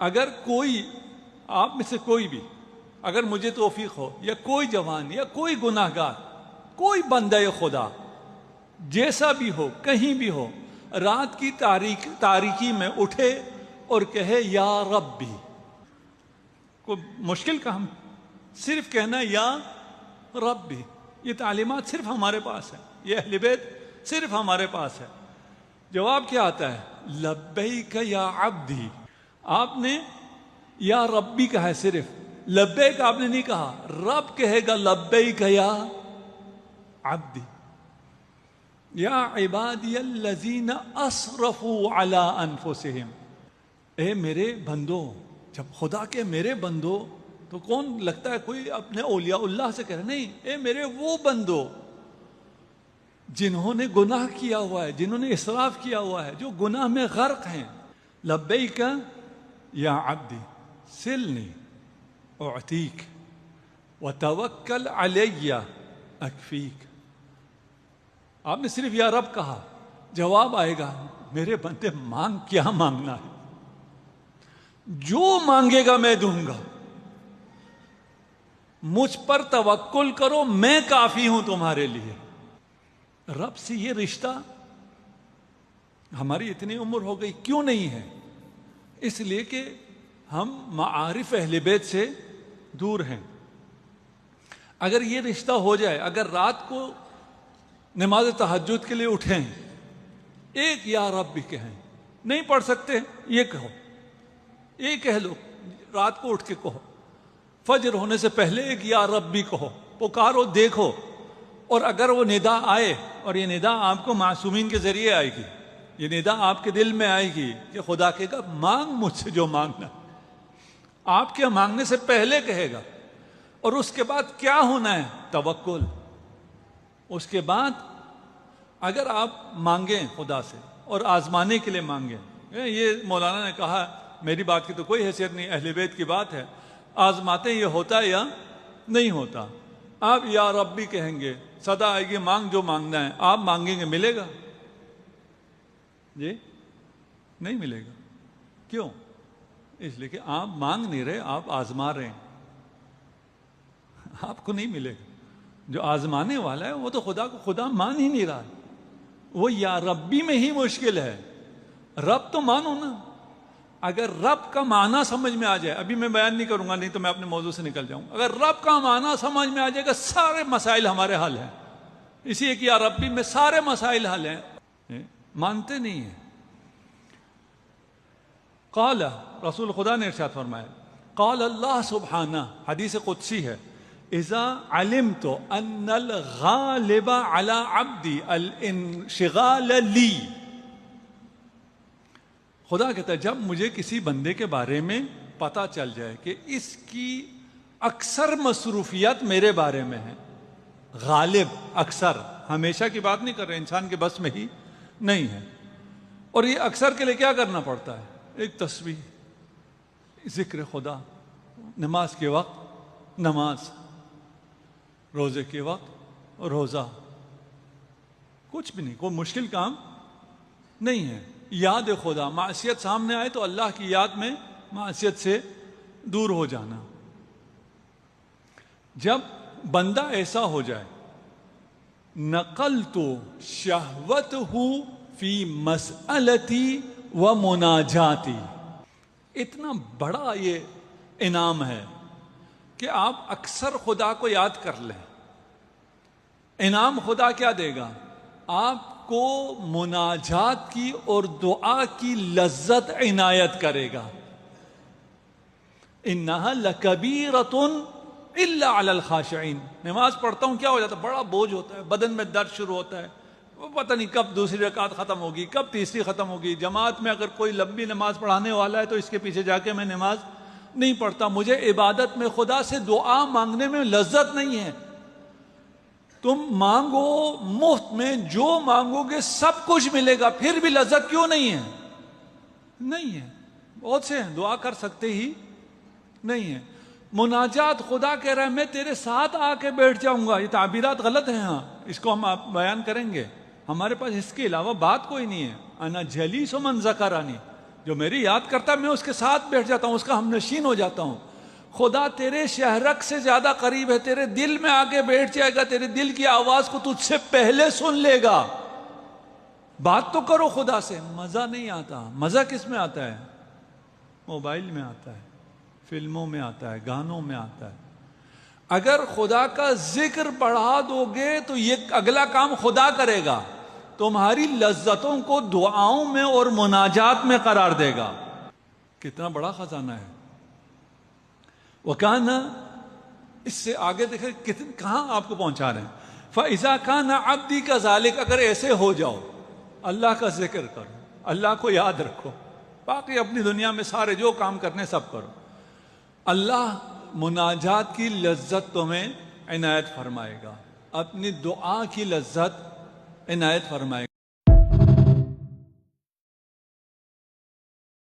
اگر کوئی آپ میں سے کوئی بھی اگر مجھے توفیق ہو یا کوئی جوان یا کوئی گناہ گار کوئی بندہ خدا جیسا بھی ہو کہیں بھی ہو رات کی تاریکی میں اٹھے اور کہے یا ربی، کوئی مشکل کام، صرف کہنا یا ربی، یہ تعلیمات صرف ہمارے پاس ہے، یہ اہل بیت صرف ہمارے پاس ہے۔ جواب کیا آتا ہے؟ لبیک یا عبدی۔ آپ نے یا ربی کہا ہے، صرف لبیک آپ نے نہیں کہا، رب کہے گا لبیک یا عبدی، یا عبادی الذین اسرفوا علی انفسہم۔ اے میرے بندو، جب خدا کے میرے بندو تو کون لگتا ہے کوئی اپنے اولیاء اللہ سے کہہ رہے؟ نہیں، اے میرے وہ بندو جنہوں نے گناہ کیا ہوا ہے، جنہوں نے اسراف کیا ہوا ہے، جو گناہ میں غرق ہیں۔ لبیک یا عبدی سلنی اعطیک وتوکل علی اکفیک۔ آپ نے صرف یا رب کہا، جواب آئے گا میرے بندے مانگ، کیا مانگنا ہے، جو مانگے گا میں دوں گا، مجھ پر توکل کرو، میں کافی ہوں تمہارے لیے۔ رب سے یہ رشتہ ہماری اتنی عمر ہو گئی کیوں نہیں ہے؟ اس لیے کہ ہم معارف اہل بیت سے دور ہیں۔ اگر یہ رشتہ ہو جائے، اگر رات کو نماز تہجد کے لیے اٹھیں، ایک یا رب بھی کہیں، نہیں پڑھ سکتے یہ کہو، یہ کہہ لو، رات کو اٹھ کے کہو، فجر ہونے سے پہلے ایک یا رب بھی کہو، پکارو، دیکھو۔ اور اگر وہ ندا آئے، اور یہ ندا آپ کو معصومین کے ذریعے آئے گی، یہ ندا آپ کے دل میں آئے گی کہ خدا کہے گا مانگ مجھ سے جو مانگنا، آپ کے مانگنے سے پہلے کہے گا۔ اور اس کے بعد کیا ہونا ہے؟ توکل۔ اس کے بعد اگر آپ مانگیں خدا سے اور آزمانے کے لیے مانگیں، یہ مولانا نے کہا، میری بات کی تو کوئی حیثیت نہیں، اہل بیت کی بات ہے، آزماتے یہ ہوتا ہے یا نہیں ہوتا۔ آپ یا رب بھی کہیں گے، صدا آئے گی، مانگ جو مانگنا ہے، آپ مانگیں گے، ملے گا؟ جی نہیں ملے گا۔ کیوں؟ اس لیے کہ آپ مانگ نہیں رہے، آپ آزما رہے ہیں، آپ کو نہیں ملے گا۔ جو آزمانے والا ہے وہ تو خدا کو خدا مان ہی نہیں رہا، وہ یا ربی میں ہی مشکل ہے۔ رب تو مانو نا، اگر رب کا معنی سمجھ میں آ جائے، ابھی میں بیان نہیں کروں گا، نہیں تو میں اپنے موضوع سے نکل جاؤں، اگر رب کا معنی سمجھ میں آ جائے گا، سارے مسائل ہمارے حل ہیں، اسی ایک یا ربی میں سارے مسائل حل ہیں۔ مانتے نہیں ہیں۔ قال، رسول خدا نے ارشاد فرمایا، قال اللہ سبحانہ، حدیث قدسی ہے، اذا علمت ان الغالب على عبدی الانشغال لی۔ خدا کہتا ہے جب مجھے کسی بندے کے بارے میں پتہ چل جائے کہ اس کی اکثر مصروفیات میرے بارے میں ہیں، غالب اکثر، ہمیشہ کی بات نہیں کر رہے، انسان کے بس میں ہی نہیں ہے، اور یہ اکثر کے لیے کیا کرنا پڑتا ہے؟ ایک تسبیح، ذکر خدا، نماز کے وقت نماز، روزے کے وقت روزہ، کچھ بھی نہیں، کوئی مشکل کام نہیں ہے۔ یاد خدا، معصیت سامنے آئے تو اللہ کی یاد میں معصیت سے دور ہو جانا۔ جب بندہ ایسا ہو جائے، نقلت شہوتہ فی مسئلتی و مناجاتی، اتنا بڑا یہ انعام ہے کہ آپ اکثر خدا کو یاد کر لیں۔ انعام خدا کیا دے گا؟ آپ کو مناجات کی اور دعا کی لذت عنایت کرے گا۔ انہا لکبیرۃ الا علی الخاشعین۔ نماز پڑھتا ہوں، کیا ہو جاتا ہے؟ بڑا بوجھ ہوتا ہے، بدن میں درد شروع ہوتا ہے، وہ پتہ نہیں کب دوسری رکعت ختم ہوگی، کب تیسری ختم ہوگی۔ جماعت میں اگر کوئی لمبی نماز پڑھانے والا ہے تو اس کے پیچھے جا کے میں نماز نہیں پڑھتا، مجھے عبادت میں، خدا سے دعا مانگنے میں لذت نہیں ہے۔ تم مانگو مفت میں، جو مانگو گے سب کچھ ملے گا، پھر بھی لذت کیوں نہیں ہے؟ نہیں ہے۔ بہت سے ہیں دعا کر سکتے ہی نہیں ہے۔ مناجات، خدا کہہ رہا ہے میں تیرے ساتھ آ کے بیٹھ جاؤں گا۔ یہ تعبیرات غلط ہیں، ہاں اس کو ہم آپ بیان کریں گے، ہمارے پاس اس کے علاوہ بات کوئی نہیں ہے۔ انا جلیس من ذکرانی، جو میری یاد کرتا ہے میں اس کے ساتھ بیٹھ جاتا ہوں، اس کا ہم نشین ہو جاتا ہوں۔ خدا تیرے شہرک سے زیادہ قریب ہے، تیرے دل میں آ کے بیٹھ جائے گا، تیرے دل کی آواز کو تجھ سے پہلے سن لے گا۔ بات تو کرو خدا سے، مزہ نہیں آتا۔ مزہ کس میں آتا ہے؟ موبائل میں آتا ہے، فلموں میں آتا ہے، گانوں میں آتا ہے۔ اگر خدا کا ذکر بڑھا دو گے تو یہ اگلا کام خدا کرے گا، تمہاری لذتوں کو دعاؤں میں اور مناجات میں قرار دے گا۔ کتنا بڑا خزانہ ہے۔ وَكَانَ، اس سے آگے دیکھیں کہاں آپ کو پہنچا رہے ہیں۔ فَإِذَا كَانَ عَبْدِي كَذَلِكَ، اگر ایسے ہو جاؤ، اللہ کا ذکر کرو، اللہ کو یاد رکھو، باقی اپنی دنیا میں سارے جو کام کرنے سب کرو، اللہ مناجات کی لذت تمہیں عنایت فرمائے گا، اپنی دعا کی لذت عنایت فرمائے گا۔